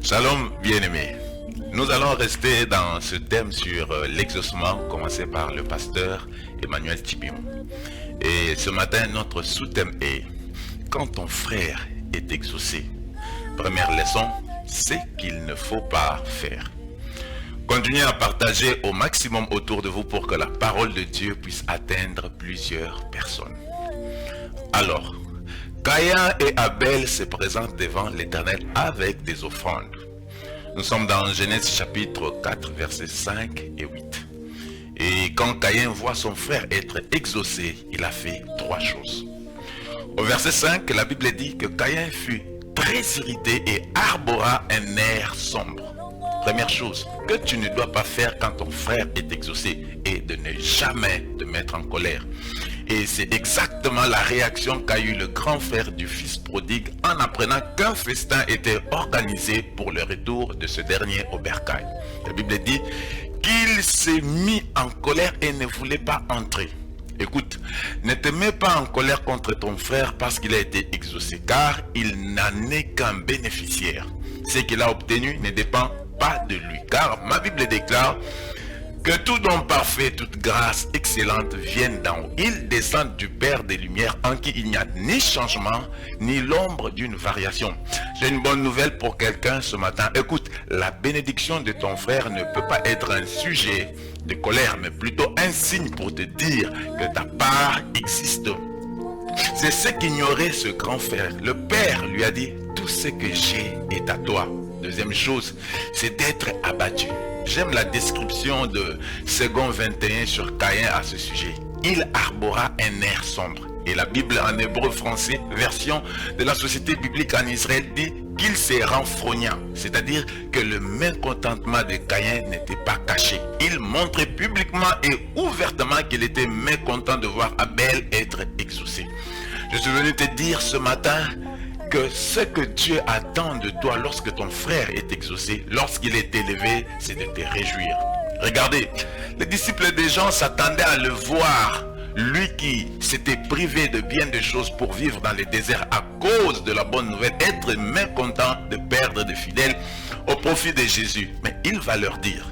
Shalom bien-aimés. Nous allons rester dans ce thème sur l'exaucement commencé par le pasteur Emmanuel Tibion. Et ce matin, notre sous-thème est quand ton frère est exaucé. Première leçon, c'est qu'il ne faut pas faire. Continuez à partager au maximum autour de vous pour que la parole de Dieu puisse atteindre plusieurs personnes. Alors, Caïn et Abel se présentent devant l'Éternel avec des offrandes. Nous sommes dans Genèse chapitre 4, versets 5 et 8. Et quand Caïn voit son frère être exaucé, il a fait trois choses. Au verset 5, la Bible dit que Caïn fut très irrité et arbora un air sombre. Première chose que tu ne dois pas faire quand ton frère est exaucé est de ne jamais te mettre en colère. Et c'est exactement la réaction qu'a eu le grand frère du fils prodigue en apprenant qu'un festin était organisé pour le retour de ce dernier au bercail. La Bible dit qu'il s'est mis en colère et ne voulait pas entrer. Écoute, ne te mets pas en colère contre ton frère parce qu'il a été exaucé, car il n'en est qu'un bénéficiaire. Ce qu'il a obtenu ne dépend pas de lui, car ma Bible déclare que tout don parfait, toute grâce excellente viennent d'en haut. Il descend du Père des Lumières en qui il n'y a ni changement, ni l'ombre d'une variation. J'ai une bonne nouvelle pour quelqu'un ce matin. Écoute, la bénédiction de ton frère ne peut pas être un sujet de colère, mais plutôt un signe pour te dire que ta part existe. C'est ce qu'ignorait ce grand frère. Le Père lui a dit, tout ce que j'ai est à toi. Deuxième chose, c'est d'être abattu. J'aime la description de 2 21 sur Caïn à ce sujet. Il arbora un air sombre. Et la Bible en hébreu français, version de la Société biblique en Israël, dit qu'il s'est renfrogna. C'est-à-dire que le mécontentement de Caïn n'était pas caché. Il montrait publiquement et ouvertement qu'il était mécontent de voir Abel être exaucé. Je suis venu te dire ce matin que ce que Dieu attend de toi lorsque ton frère est exaucé, lorsqu'il est élevé, c'est de te réjouir. Regardez, les disciples des gens s'attendaient à le voir, lui qui s'était privé de bien des choses pour vivre dans le désert à cause de la bonne nouvelle, être mécontent de perdre des fidèles au profit de Jésus. Mais il va leur dire,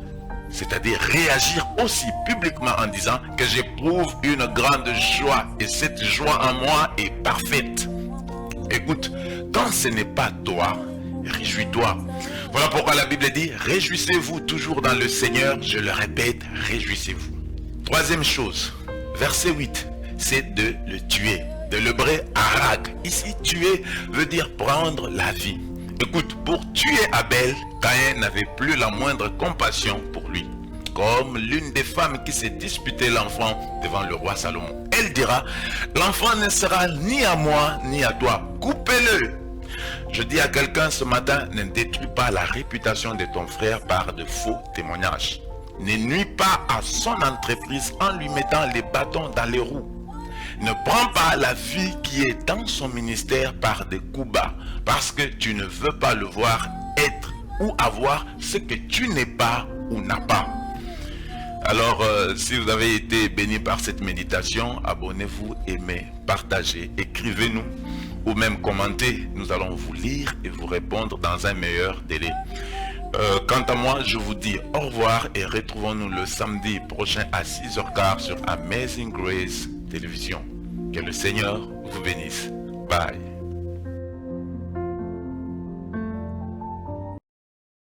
c'est-à-dire réagir aussi publiquement en disant que j'éprouve une grande joie et cette joie en moi est parfaite. Écoute, quand ce n'est pas toi, réjouis-toi. Voilà pourquoi la Bible dit, réjouissez-vous toujours dans le Seigneur. Je le répète, réjouissez-vous. Troisième chose, verset 8, c'est de le tuer. De l'hébreu harag. Ici, tuer veut dire prendre la vie. Écoute, pour tuer Abel, Caïn n'avait plus la moindre compassion pour lui. Comme l'une des femmes qui s'est disputée l'enfant devant le roi Salomon. Elle dira, l'enfant ne sera ni à moi ni à toi, coupez-le. Je dis à quelqu'un ce matin, ne détruis pas la réputation de ton frère par de faux témoignages. Ne nuis pas à son entreprise en lui mettant les bâtons dans les roues. Ne prends pas la vie qui est dans son ministère par des coups bas, parce que tu ne veux pas le voir être ou avoir ce que tu n'es pas ou n'as pas. Alors, si vous avez été béni par cette méditation, abonnez-vous, aimez, partagez, écrivez-nous ou même commentez. Nous allons vous lire et vous répondre dans un meilleur délai. Quant à moi, je vous dis au revoir et retrouvons-nous le samedi prochain à 6h15 sur Amazing Grace Télévision. Que le Seigneur vous bénisse. Bye.